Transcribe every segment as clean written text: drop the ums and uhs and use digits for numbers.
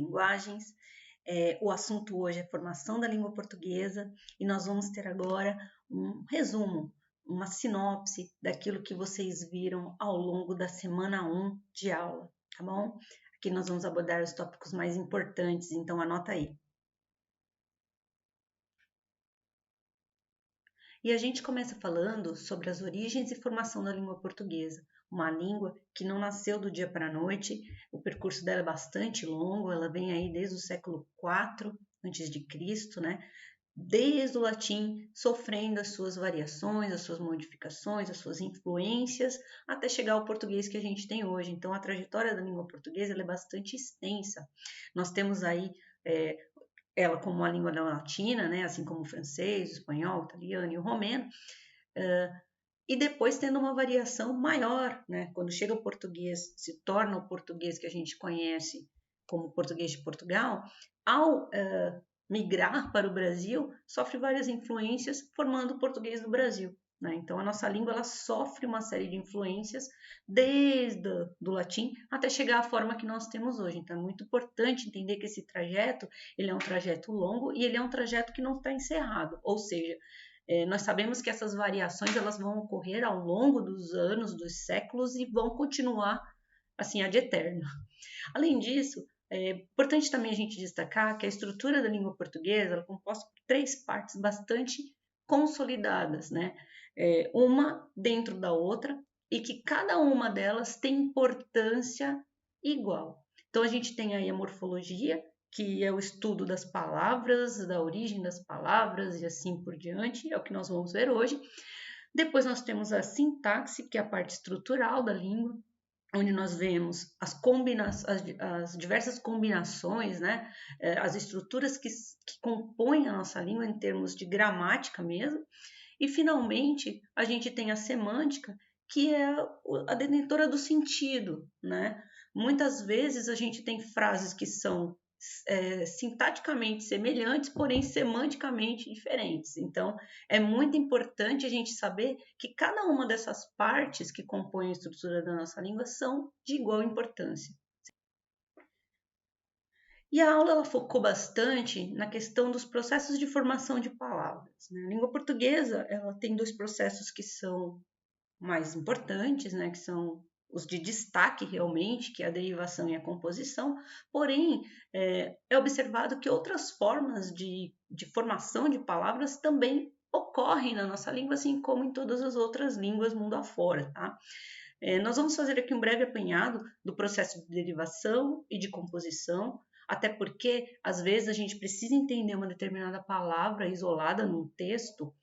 linguagens. O assunto hoje é formação da língua portuguesa e nós vamos ter agora um resumo, uma sinopse daquilo que vocês viram ao longo da semana 1 de aula, tá bom? Aqui nós vamos abordar os tópicos mais importantes, então anota aí. E a gente começa falando sobre as origens e formação da língua portuguesa, uma língua que não nasceu do dia para a noite, o percurso dela é bastante longo, ela vem aí desde o século IV a.C., né? Desde o latim, sofrendo as suas variações, as suas modificações, as suas influências, até chegar ao português que a gente tem hoje. Então, a trajetória da língua portuguesa é bastante extensa. Nós temos aí ela como uma língua latina, né, assim como o francês, o espanhol, o italiano e o romeno, e depois tendo uma variação maior, né, quando chega o português, se torna o português que a gente conhece como português de Portugal, ao migrar para o Brasil, sofre várias influências, formando o português do Brasil. Né? Então, a nossa língua ela sofre uma série de influências desde do latim até chegar à forma que nós temos hoje. Então, é muito importante entender que esse trajeto ele é um trajeto longo e ele é um trajeto que não está encerrado. Ou seja, nós sabemos que essas variações elas vão ocorrer ao longo dos anos, dos séculos e vão continuar assim ad eterno. Além disso, é importante também a gente destacar que a estrutura da língua portuguesa é composta por 3 partes bastante consolidadas, né? Uma dentro da outra e que cada uma delas tem importância igual. Então a gente tem aí a morfologia, que é o estudo das palavras, da origem das palavras e assim por diante, é o que nós vamos ver hoje. Depois nós temos a sintaxe, que é a parte estrutural da língua, onde nós vemos as diversas combinações, né? As estruturas que compõem a nossa língua em termos de gramática mesmo. E, finalmente, a gente tem a semântica, que é a detentora do sentido, né? Muitas vezes a gente tem frases que são sintaticamente semelhantes, porém semanticamente diferentes. Então, é muito importante a gente saber que cada uma dessas partes que compõem a estrutura da nossa língua são de igual importância. E a aula ela focou bastante na questão dos processos de formação de palavras. Né? A língua portuguesa ela tem 2 processos que são mais importantes, né? Que são os de destaque realmente, que é a derivação e a composição, porém é observado que outras formas de formação de palavras também ocorrem na nossa língua, assim como em todas as outras línguas mundo afora, tá? Nós vamos fazer aqui um breve apanhado do processo de derivação e de composição, até porque às vezes a gente precisa entender uma determinada palavra isolada num texto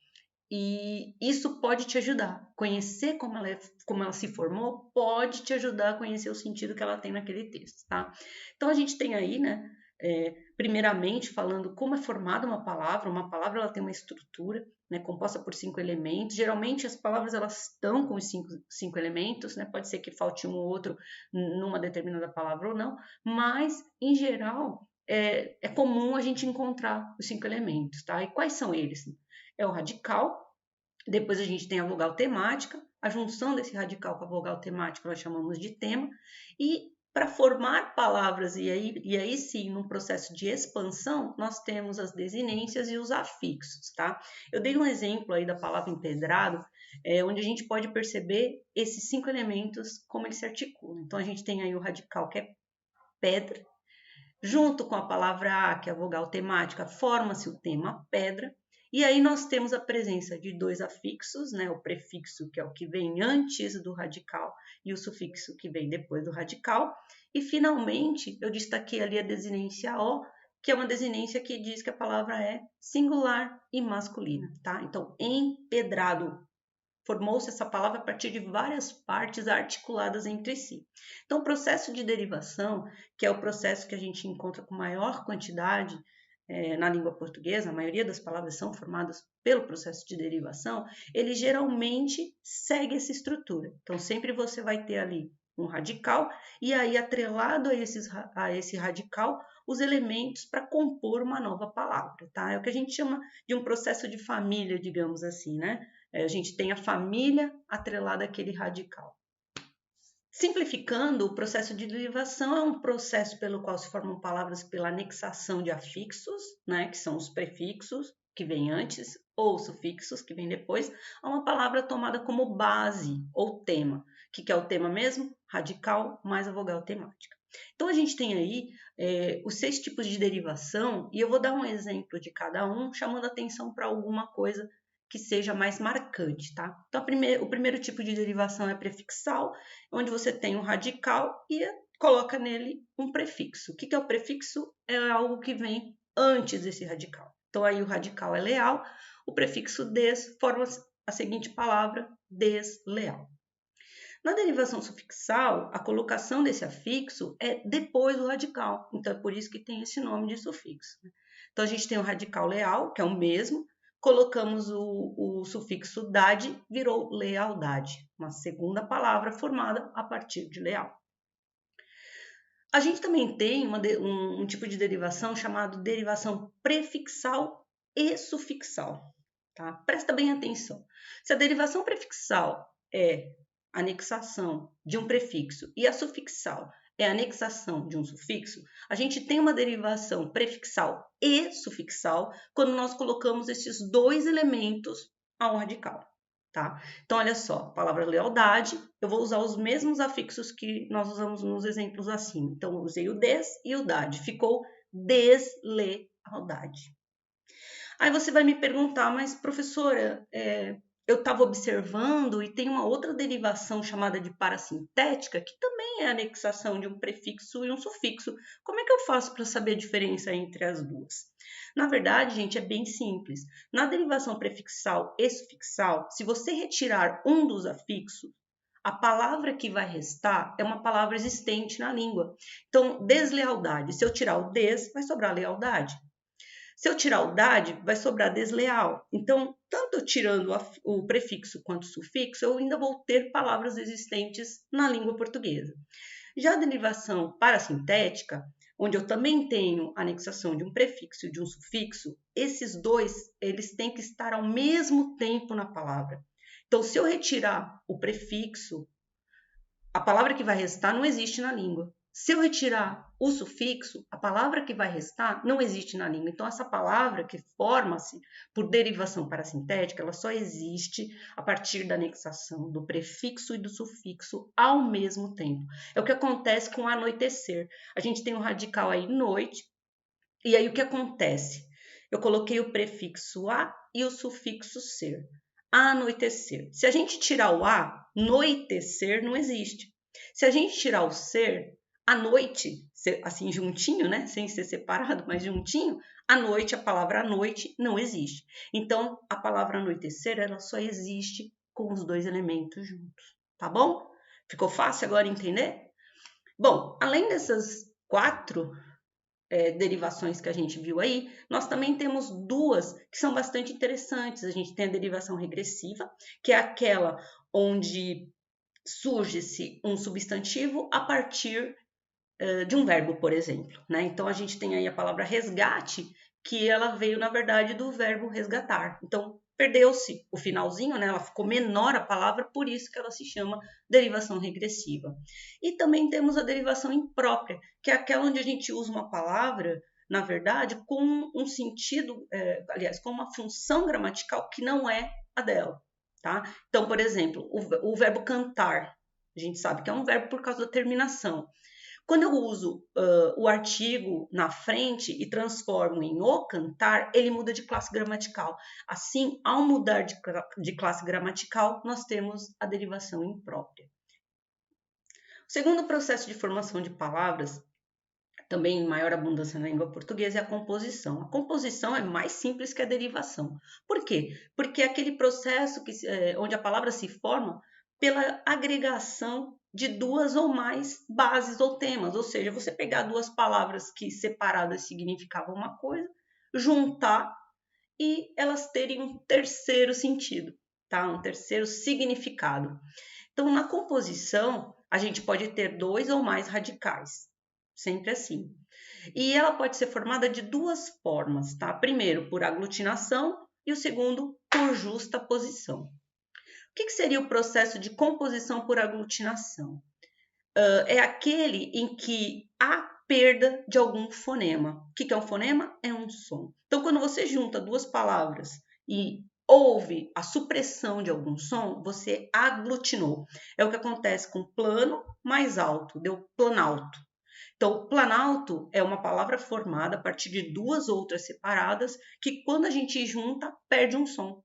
e isso pode te ajudar. Conhecer como ela se formou pode te ajudar a conhecer o sentido que ela tem naquele texto, tá? Então a gente tem aí, né? Primeiramente falando como é formada uma palavra ela tem uma estrutura, né, composta por 5 elementos. Geralmente as palavras elas estão com os cinco elementos, né? Pode ser que falte um ou outro numa determinada palavra ou não, mas em geral é comum a gente encontrar os 5 elementos, tá? E quais são eles? É o radical, depois a gente tem a vogal temática, a junção desse radical com a vogal temática nós chamamos de tema, e para formar palavras, e aí sim, num processo de expansão, nós temos as desinências e os afixos, tá? Eu dei um exemplo aí da palavra empedrado, onde a gente pode perceber esses 5 elementos, como eles se articulam. Então, a gente tem aí o radical, que é pedra, junto com a palavra a, que é a vogal temática, forma-se o tema pedra, e aí nós temos a presença de 2 afixos, né? O prefixo, que é o que vem antes do radical, e o sufixo, que vem depois do radical. E, finalmente, eu destaquei ali a desinência O, que é uma desinência que diz que a palavra é singular e masculina, tá? Então, empedrado. Formou-se essa palavra a partir de várias partes articuladas entre si. Então, o processo de derivação, que é o processo que a gente encontra com maior quantidade na língua portuguesa, a maioria das palavras são formadas pelo processo de derivação, ele geralmente segue essa estrutura. Então, sempre você vai ter ali um radical e aí atrelado a esse radical os elementos para compor uma nova palavra, tá? É o que a gente chama de um processo de família, digamos assim, né? A gente tem a família atrelada àquele radical. Simplificando, o processo de derivação é um processo pelo qual se formam palavras pela anexação de afixos, né, que são os prefixos que vêm antes, ou sufixos que vêm depois, a uma palavra tomada como base ou tema. O que é o tema mesmo? Radical mais a vogal temática. Então, a gente tem aí os 6 tipos de derivação, e eu vou dar um exemplo de cada um, chamando atenção para alguma coisa que seja mais marcante, tá? Então, o primeiro tipo de derivação é prefixal, onde você tem um radical e coloca nele um prefixo. O que é o prefixo? É algo que vem antes desse radical. Então, aí o radical é leal, o prefixo des forma a seguinte palavra, desleal. Na derivação sufixal, a colocação desse afixo é depois do radical, então é por isso que tem esse nome de sufixo. Então, a gente tem o radical leal, que é o mesmo, colocamos o sufixo dade, virou lealdade, uma segunda palavra formada a partir de leal. A gente também tem um tipo de derivação chamado derivação prefixal e sufixal. Tá? Presta bem atenção. Se a derivação prefixal é anexação de um prefixo e a sufixal é anexação de um sufixo, a gente tem uma derivação prefixal e sufixal quando nós colocamos esses 2 elementos a um radical. Tá? Então, olha só, a palavra lealdade, eu vou usar os mesmos afixos que nós usamos nos exemplos acima. Então, eu usei o des e o dade, ficou deslealdade. Aí você vai me perguntar, mas professora, eu estava observando e tem uma outra derivação chamada de parasintética, que também é a anexação de um prefixo e um sufixo. Como é que eu faço para saber a diferença entre as duas? Na verdade, gente, é bem simples. Na derivação prefixal e sufixal, se você retirar um dos afixos, a palavra que vai restar é uma palavra existente na língua. Então, deslealdade, se eu tirar o des, vai sobrar lealdade. Se eu tirar o dade, vai sobrar desleal. Então, tanto eu tirando o prefixo quanto o sufixo, eu ainda vou ter palavras existentes na língua portuguesa. Já a derivação parasintética, onde eu também tenho a anexação de um prefixo e de um sufixo, esses dois, eles têm que estar ao mesmo tempo na palavra. Então, se eu retirar o prefixo, a palavra que vai restar não existe na língua. Se eu retirar o sufixo, a palavra que vai restar não existe na língua. Então, essa palavra que forma-se por derivação parasintética, ela só existe a partir da anexação do prefixo e do sufixo ao mesmo tempo. É o que acontece com anoitecer. A gente tem um radical aí, noite, e aí o que acontece? Eu coloquei o prefixo a e o sufixo ser. Anoitecer. Se a gente tirar o a, noitecer não existe. Se a gente tirar o ser, à noite, assim juntinho, né? Sem ser separado, mas juntinho, à noite, a palavra à noite não existe. Então, a palavra anoitecer, ela só existe com os 2 elementos juntos, tá bom? Ficou fácil agora entender? Bom, além dessas 4 derivações que a gente viu aí, nós também temos 2 que são bastante interessantes. A gente tem a derivação regressiva, que é aquela onde surge-se um substantivo a partir de um verbo, por exemplo, né? Então, a gente tem aí a palavra resgate, que ela veio, na verdade, do verbo resgatar. Então, perdeu-se o finalzinho, né? Ela ficou menor a palavra, por isso que ela se chama derivação regressiva. E também temos a derivação imprópria, que é aquela onde a gente usa uma palavra, na verdade, com um sentido, aliás, com uma função gramatical que não é a dela, tá? Então, por exemplo, o verbo cantar, a gente sabe que é um verbo por causa da terminação. Quando eu uso o artigo na frente e transformo em o cantar, ele muda de classe gramatical. Assim, ao mudar de classe gramatical, nós temos a derivação imprópria. O segundo processo de formação de palavras, também em maior abundância na língua portuguesa, é a composição. A composição é mais simples que a derivação. Por quê? Porque é aquele processo onde a palavra se forma pela agregação de 2 ou mais bases ou temas, ou seja, você pegar 2 palavras que separadas significavam uma coisa, juntar e elas terem um terceiro sentido, tá? Um terceiro significado. Então, na composição, a gente pode ter 2 ou mais radicais, sempre assim. E ela pode ser formada de 2 formas, tá? Primeiro, por aglutinação e o segundo, por justaposição. O que seria o processo de composição por aglutinação? é aquele em que há perda de algum fonema. O que é um fonema? É um som. Então, quando você junta duas palavras e houve a supressão de algum som, você aglutinou. É o que acontece com plano mais alto, deu planalto. Então, planalto é uma palavra formada a partir de duas outras separadas que, quando a gente junta, perde um som,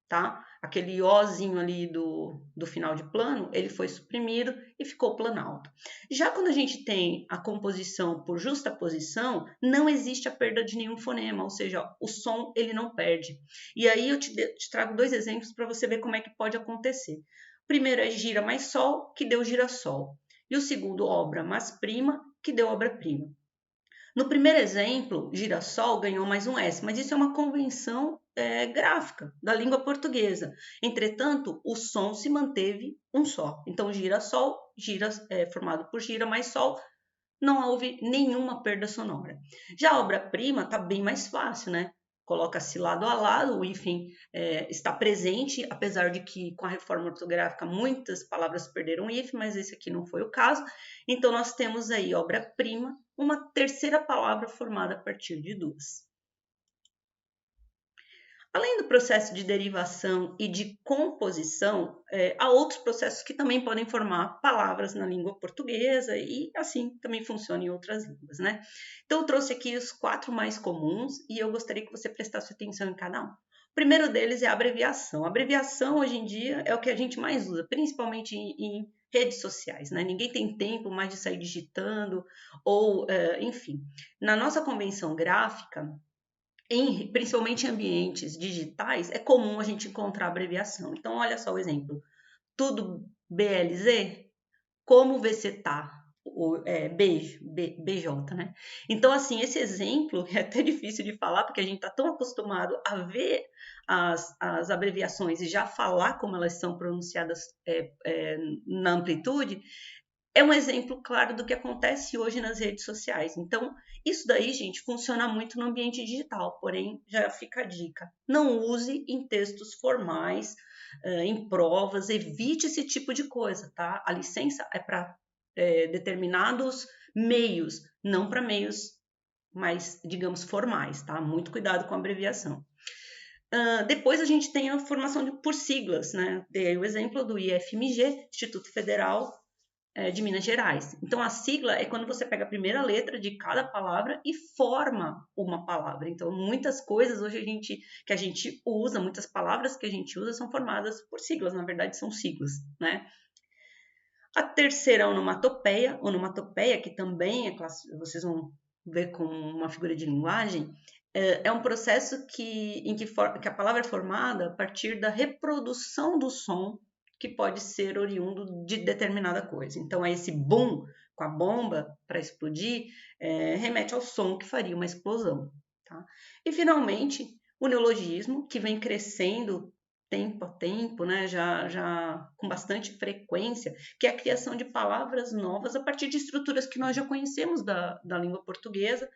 tá? Aquele Ozinho ali do final de plano, ele foi suprimido e ficou planalto. Já quando a gente tem a composição por justaposição, não existe a perda de nenhum fonema, ou seja, o som ele não perde. E aí eu te trago dois exemplos para você ver como é que pode acontecer. O primeiro é gira mais sol, que deu girassol. E o segundo, obra mais prima, que deu obra-prima. No primeiro exemplo, girassol ganhou mais um S, mas isso é uma convenção gráfica da língua portuguesa. Entretanto, o som se manteve um só. Então, girassol, gira, formado por gira mais sol, não houve nenhuma perda sonora. Já a obra-prima está bem mais fácil, né? Coloca-se lado a lado, o hífen está presente, apesar de que com a reforma ortográfica muitas palavras perderam o hífen, mas esse aqui não foi o caso. Então, nós temos aí obra-prima, uma terceira palavra formada a partir de duas. Além do processo de derivação e de composição, há outros processos que também podem formar palavras na língua portuguesa e assim também funciona em outras línguas, né? Então eu trouxe aqui os 4 mais comuns e eu gostaria que você prestasse atenção em cada um. O primeiro deles é a abreviação. A abreviação hoje em dia é o que a gente mais usa, principalmente em redes sociais, né? Ninguém tem tempo mais de sair digitando ou, enfim. Na nossa convenção gráfica, principalmente em ambientes digitais, é comum a gente encontrar abreviação. Então, olha só o exemplo. Tudo BLZ? Como você tá? Beijo, BJ, né? Então, assim, esse exemplo é até difícil de falar, porque a gente está tão acostumado a ver as abreviações e já falar como elas são pronunciadas na amplitude, é um exemplo claro do que acontece hoje nas redes sociais. Então, isso daí, gente, funciona muito no ambiente digital, porém, já fica a dica. Não use em textos formais, em provas, evite esse tipo de coisa, tá? A licença é para determinados meios, não para meios mais, digamos, formais, tá? Muito cuidado com a abreviação. Depois a gente tem a formação por siglas, né? Dei o exemplo do IFMG, Instituto Federal de Minas Gerais. Então, a sigla é quando você pega a primeira letra de cada palavra e forma uma palavra. Então, muitas coisas hoje que a gente usa, muitas palavras que a gente usa são formadas por siglas, na verdade são siglas, né? A terceira onomatopeia, que também vocês vão ver como uma figura de linguagem, é um processo em que a palavra é formada a partir da reprodução do som que pode ser oriundo de determinada coisa. Então, esse boom com a bomba para explodir remete ao som que faria uma explosão. Tá? E, finalmente, o neologismo, que vem crescendo tempo a tempo, né, já com bastante frequência, que é a criação de palavras novas a partir de estruturas que nós já conhecemos da língua portuguesa.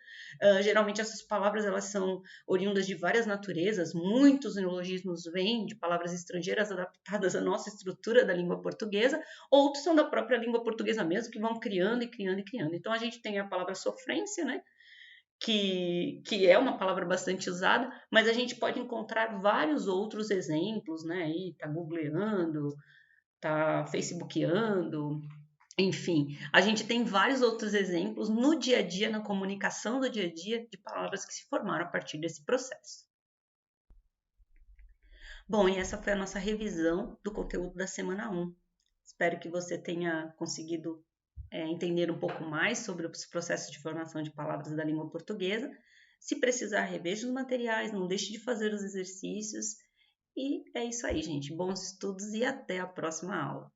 Geralmente essas palavras elas são oriundas de várias naturezas, muitos neologismos vêm de palavras estrangeiras adaptadas à nossa estrutura da língua portuguesa, outros são da própria língua portuguesa mesmo, que vão criando e criando e criando. Então a gente tem a palavra sofrência, né, que é uma palavra bastante usada, mas a gente pode encontrar vários outros exemplos, né? Aí tá googleando, tá facebookeando, enfim, a gente tem vários outros exemplos no dia a dia, na comunicação do dia a dia, de palavras que se formaram a partir desse processo. Bom, e essa foi a nossa revisão do conteúdo da semana 1. Espero que você tenha conseguido entender um pouco mais sobre os processos de formação de palavras da língua portuguesa. Se precisar, reveja os materiais, não deixe de fazer os exercícios. E é isso aí, gente. Bons estudos e até a próxima aula.